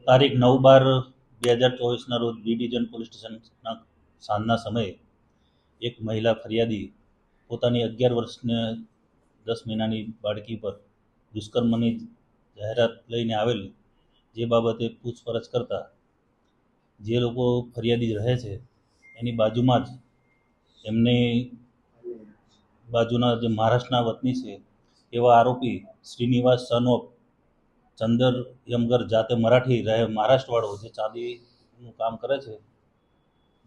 તારીખ 9/12/2024 રોજ B division police સ્ટેશનના સાંજના સમયે એક મહિલા ફરિયાદી પોતાની 11 વર્ષને 10 મહિનાની બાળકી પર દુષ્કર્મની જાહેરાત લઈને આવેલ, જે બાબતે પૂછપરછ કરતા જે લોકો ફરિયાદી રહે છે એની બાજુમાં જ એમની બાજુના જે મહારાષ્ટ્રના વતની છે એવા આરોપી શ્રીનિવાસ સન ઓફ ચંદર યમગર, જાતે મરાઠી, રહે મહારાષ્ટ્રવાળો, જે ચાંદીનું કામ કરે છે,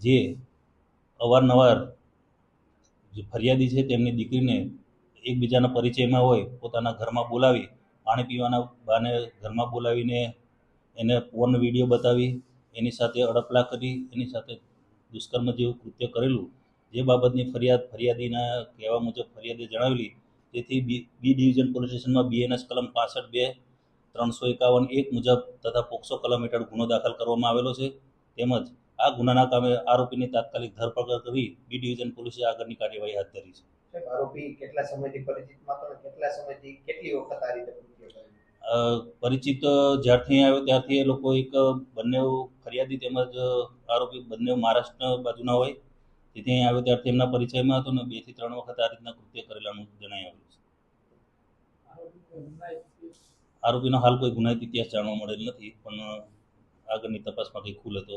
જે અવારનવાર જે ફરિયાદી છે તેમની દીકરીને એકબીજાના પરિચયમાં હોય પોતાના ઘરમાં બોલાવી, પાણી પીવાના બહાને ઘરમાં બોલાવીને એને પોર્ન વિડીયો બતાવી, એની સાથે અડપલા કરી, એની સાથે દુષ્કર્મ જેવું કૃત્ય કરેલું, જે બાબતની ફરિયાદ ફરિયાદીના કહેવા મુજબ ફરિયાદે જણાવેલી. તેથી બી ડિવિઝન પોલીસ સ્ટેશનમાં બીએનએસ કલમ 65(2) 351(1) મુજબ તથા પોક્સો કલમ હેઠળ ગુનો દાખલ કરવામાં આવેલો છે. તેમજ આ ગુનાના કામે આરોપીની તાત્કાલિક ધરપકડ કરી બી ડિવિઝન પોલીસે આગળની કાર્યવાહી હાથ ધરી છે. આરોપી કેટલા સમયથી પરિચિતમાં હતો અને કેટલા સમયથી કેટલી વખત આ રીતે કૃત્ય કરેલું? પરિચિત જ્યારથી આવ્યો ત્યારથી એ લોકો એક બંને ફરિયાદી તેમજ આરોપી બંને મહારાષ્ટ્ર બાજુના હોય, તેથી અહીં આવ્યો ત્યારથી એમના પરિચયમાં હતો ને 2 થી 3 વખત આ રીતના કૃત્ય કરેલાનું જણાઈ આવ્યું છે. આરોપીનો હાલ કોઈ ગુનાહિત ઇતિહાસ જાણવા મળેલ નથી, પણ આગળની તપાસમાં કંઈ ખુલે તો